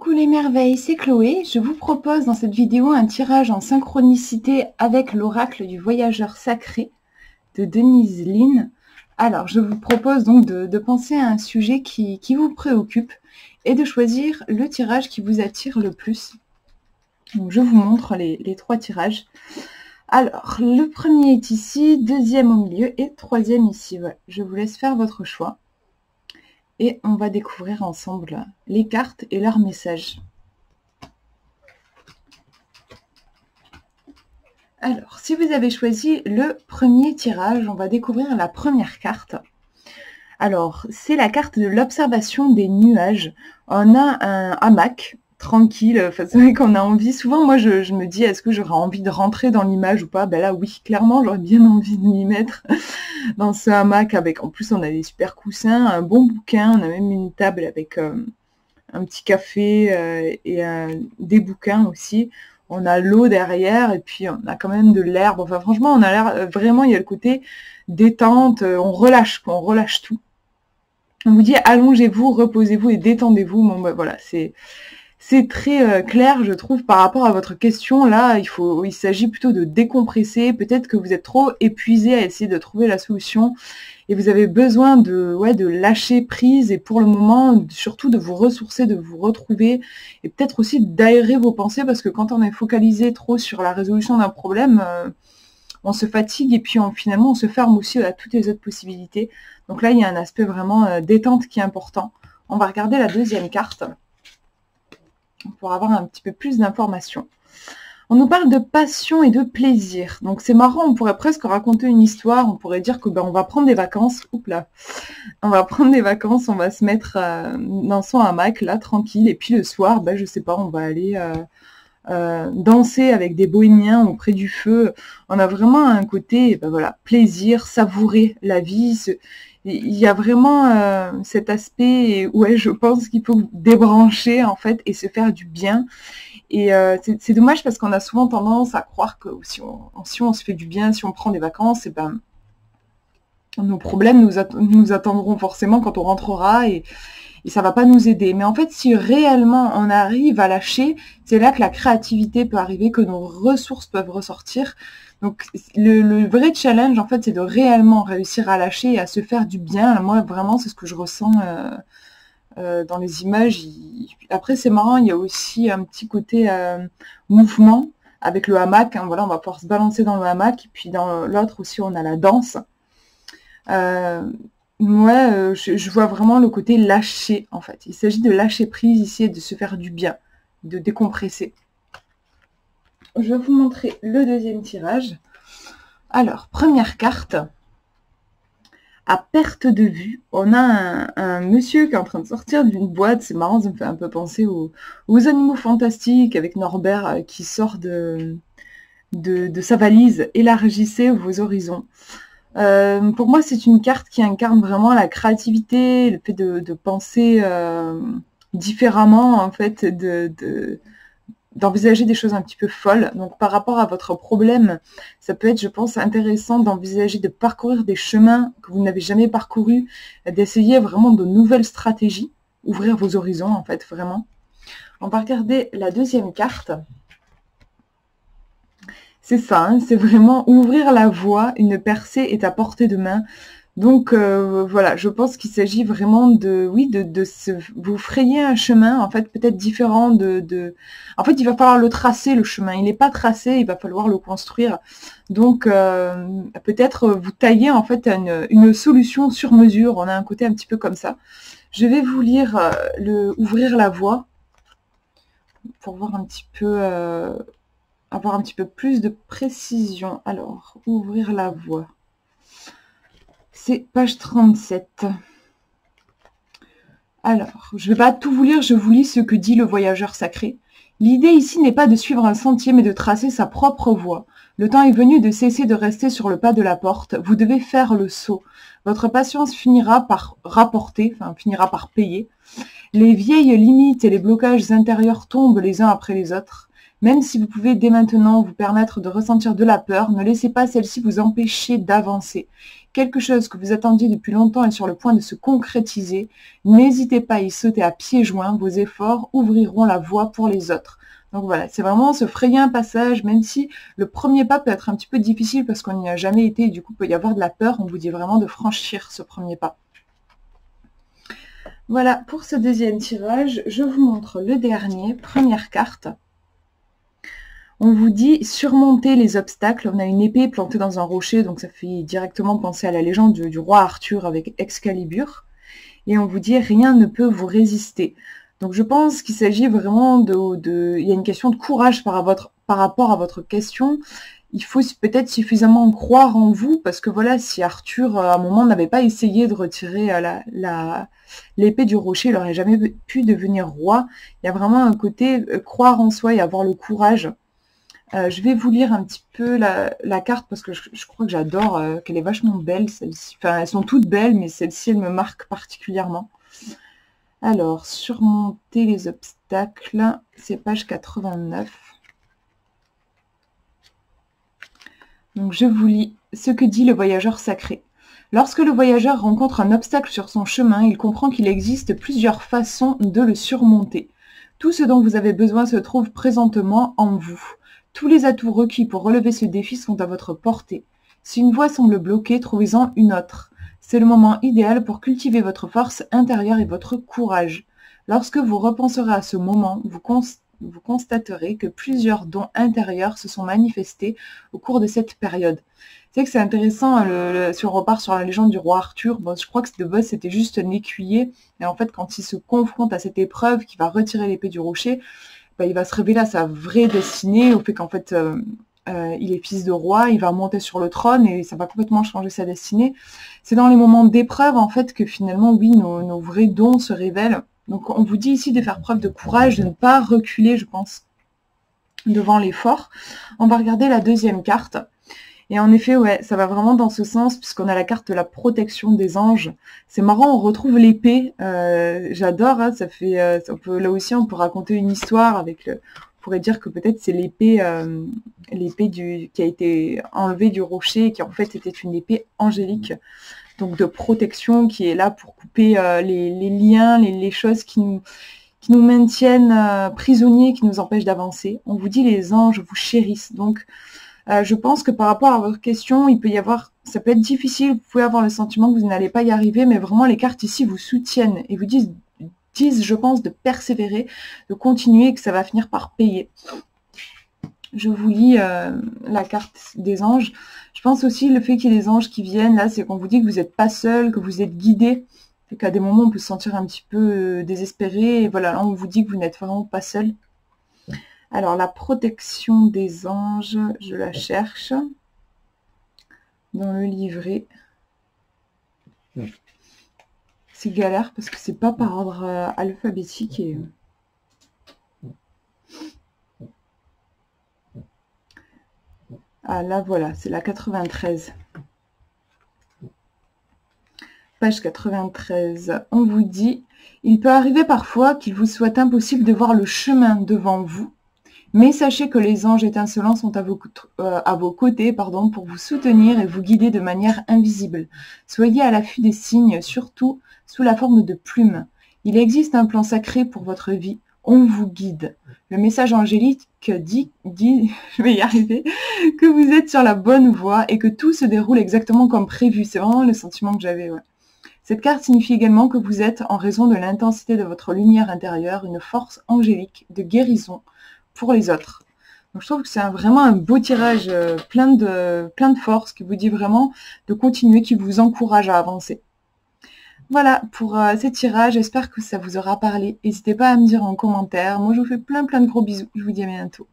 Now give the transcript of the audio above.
Coucou les merveilles, c'est Chloé. Je vous propose dans cette vidéo un tirage en synchronicité avec l'oracle du voyageur sacré de Denise Linn. Alors, je vous propose donc de penser à un sujet qui vous préoccupe et de choisir le tirage qui vous attire le plus. Donc, je vous montre les trois tirages. Alors, le premier est ici, deuxième au milieu et troisième ici. Voilà. Je vous laisse faire votre choix. Et on va découvrir ensemble les cartes et leurs messages. Alors, si vous avez choisi le premier tirage, on va découvrir la première carte. Alors, c'est la carte de l'observation des nuages. On a un hamac tranquille. Enfin, c'est vrai qu'on a envie, souvent moi je me dis, est-ce que j'aurais envie de rentrer dans l'image ou pas? Ben là oui, clairement j'aurais bien envie de m'y mettre dans ce hamac avec, en plus on a des super coussins, un bon bouquin, on a même une table avec un petit café et des bouquins aussi. On a l'eau derrière et puis on a quand même de l'herbe. Enfin franchement on a l'air, vraiment il y a le côté détente, on relâche tout. On vous dit allongez-vous, reposez-vous et détendez-vous. Bon ben voilà, c'est très clair, je trouve, par rapport à votre question. Là, il s'agit plutôt de décompresser. Peut-être que vous êtes trop épuisé à essayer de trouver la solution et vous avez besoin de lâcher prise et pour le moment, surtout de vous ressourcer, de vous retrouver et peut-être aussi d'aérer vos pensées parce que quand on est focalisé trop sur la résolution d'un problème, on se fatigue et puis finalement, on se ferme aussi à toutes les autres possibilités. Donc là, il y a un aspect vraiment détente qui est important. On va regarder la deuxième carte pour avoir un petit peu plus d'informations. On nous parle de passion et de plaisir. Donc c'est marrant, on pourrait presque raconter une histoire, on pourrait dire que on va prendre des vacances. Oups là. On va prendre des vacances, on va se mettre dans son hamac là tranquille et puis le soir, je sais pas, on va aller danser avec des bohémiens auprès du feu. On a vraiment un côté voilà, plaisir, savourer la vie. Il y a vraiment cet aspect, ouais, je pense qu'il faut débrancher en fait et se faire du bien. Et c'est dommage parce qu'on a souvent tendance à croire que si on se fait du bien, si on prend des vacances, et nos problèmes nous attendront forcément quand on rentrera et ça va pas nous aider. Mais en fait, si réellement on arrive à lâcher, c'est là que la créativité peut arriver, que nos ressources peuvent ressortir. Donc le vrai challenge, en fait, c'est de réellement réussir à lâcher et à se faire du bien. Moi, vraiment, c'est ce que je ressens dans les images. Après, c'est marrant, il y a aussi un petit côté mouvement avec le hamac. Hein, voilà, on va pouvoir se balancer dans le hamac. Et puis dans l'autre aussi, on a la danse. Moi, je vois vraiment le côté lâcher, en fait. Il s'agit de lâcher prise ici et de se faire du bien, de décompresser. Je vais vous montrer le deuxième tirage. Alors, première carte. À perte de vue, on a un monsieur qui est en train de sortir d'une boîte. C'est marrant, ça me fait un peu penser aux Animaux Fantastiques avec Norbert qui sort de sa valise. Élargissez vos horizons. Pour moi, c'est une carte qui incarne vraiment la créativité, le fait de penser différemment, en fait, d'envisager des choses un petit peu folles. Donc, par rapport à votre problème, ça peut être, je pense, intéressant d'envisager de parcourir des chemins que vous n'avez jamais parcourus, d'essayer vraiment de nouvelles stratégies, ouvrir vos horizons, en fait, vraiment. On va regarder la deuxième carte. C'est ça, hein, c'est vraiment ouvrir la voie, une percée est à portée de main. Donc voilà, je pense qu'il s'agit vraiment de vous frayer un chemin, en fait, peut-être différent En fait, il va falloir le tracer, le chemin. Il n'est pas tracé, il va falloir le construire. Donc peut-être vous tailler, en fait, une solution sur mesure. On a un côté un petit peu comme ça. Je vais vous lire ouvrir la voie pour voir un petit peu... avoir un petit peu plus de précision. Alors, ouvrir la voie. C'est page 37. Alors, je ne vais pas tout vous lire, je vous lis ce que dit le voyageur sacré. L'idée ici n'est pas de suivre un sentier, mais de tracer sa propre voie. Le temps est venu de cesser de rester sur le pas de la porte. Vous devez faire le saut. Votre patience finira par rapporter, finira par payer. Les vieilles limites et les blocages intérieurs tombent les uns après les autres. Même si vous pouvez dès maintenant vous permettre de ressentir de la peur, ne laissez pas celle-ci vous empêcher d'avancer. quelque chose que vous attendiez depuis longtemps est sur le point de se concrétiser, n'hésitez pas à y sauter à pieds joints, vos efforts ouvriront la voie pour les autres. Donc voilà, c'est vraiment se frayer un passage, même si le premier pas peut être un petit peu difficile parce qu'on n'y a jamais été et du coup il peut y avoir de la peur, on vous dit vraiment de franchir ce premier pas. Voilà, pour ce deuxième tirage, je vous montre le dernier, première carte. On vous dit surmonter les obstacles. On a une épée plantée dans un rocher, donc ça fait directement penser à la légende du roi Arthur avec Excalibur. Et on vous dit rien ne peut vous résister. Donc je pense qu'il s'agit vraiment il y a une question de courage par rapport à votre question. Il faut peut-être suffisamment croire en vous, parce que voilà, si Arthur, à un moment, n'avait pas essayé de retirer l'épée du rocher, il n'aurait jamais pu devenir roi. Il y a vraiment un côté croire en soi et avoir le courage. Je vais vous lire un petit peu la carte, parce que je crois que j'adore, qu'elle est vachement belle, celle-ci. Enfin, elles sont toutes belles, mais celle-ci, elle me marque particulièrement. Alors, surmonter les obstacles, c'est page 89. Donc je vous lis ce que dit le voyageur sacré. Lorsque le voyageur rencontre un obstacle sur son chemin, il comprend qu'il existe plusieurs façons de le surmonter. Tout ce dont vous avez besoin se trouve présentement en vous. Tous les atouts requis pour relever ce défi sont à votre portée. Si une voie semble bloquée, trouvez-en une autre. C'est le moment idéal pour cultiver votre force intérieure et votre courage. Lorsque vous repenserez à ce moment, vous constaterez que plusieurs dons intérieurs se sont manifestés au cours de cette période. C'est vrai que c'est intéressant, si on repart sur la légende du roi Arthur, bon, je crois que de base c'était juste un écuyer, et en fait quand il se confronte à cette épreuve qui va retirer l'épée du rocher, ben, il va se révéler à sa vraie destinée, au fait qu'en fait il est fils de roi, il va monter sur le trône et ça va complètement changer sa destinée. C'est dans les moments d'épreuve en fait que finalement oui, nos vrais dons se révèlent. Donc on vous dit ici de faire preuve de courage, de ne pas reculer, je pense, devant l'effort. On va regarder la deuxième carte. Et en effet, ouais, ça va vraiment dans ce sens, puisqu'on a la carte de la protection des anges. C'est marrant, on retrouve l'épée. J'adore, hein, ça fait. Là aussi, on peut raconter une histoire avec on pourrait dire que peut-être c'est l'épée qui a été enlevée du rocher, qui en fait était une épée angélique, donc de protection, qui est là pour couper les liens, les choses qui nous maintiennent prisonniers, qui nous empêchent d'avancer. On vous dit les anges vous chérissent. Donc je pense que par rapport à votre question, ça peut être difficile, vous pouvez avoir le sentiment que vous n'allez pas y arriver, mais vraiment les cartes ici vous soutiennent et vous disent, je pense, de persévérer, de continuer et que ça va finir par payer. Je vous lis la carte des anges. Je pense aussi le fait qu'il y ait des anges qui viennent, là, c'est qu'on vous dit que vous n'êtes pas seul, que vous êtes guidé, et qu'à des moments on peut se sentir un petit peu désespéré, et voilà, là on vous dit que vous n'êtes vraiment pas seul. Alors, la protection des anges, je la cherche dans le livret. C'est galère parce que c'est pas par ordre alphabétique. Ah là, voilà, c'est la 93. Page 93. On vous dit, il peut arriver parfois qu'il vous soit impossible de voir le chemin devant vous. Mais sachez que les anges étincelants sont à vos côtés pour vous soutenir et vous guider de manière invisible. Soyez à l'affût des signes, surtout sous la forme de plumes. Il existe un plan sacré pour votre vie. On vous guide. Le message angélique dit, je vais y arriver, que vous êtes sur la bonne voie et que tout se déroule exactement comme prévu. C'est vraiment le sentiment que j'avais. Ouais. Cette carte signifie également que vous êtes, en raison de l'intensité de votre lumière intérieure, une force angélique de guérison pour les autres. Donc je trouve que c'est vraiment un beau tirage, plein de force, qui vous dit vraiment de continuer, qui vous encourage à avancer. Voilà pour ces tirages, j'espère que ça vous aura parlé. N'hésitez pas à me dire en commentaire. Moi je vous fais plein de gros bisous, je vous dis à bientôt.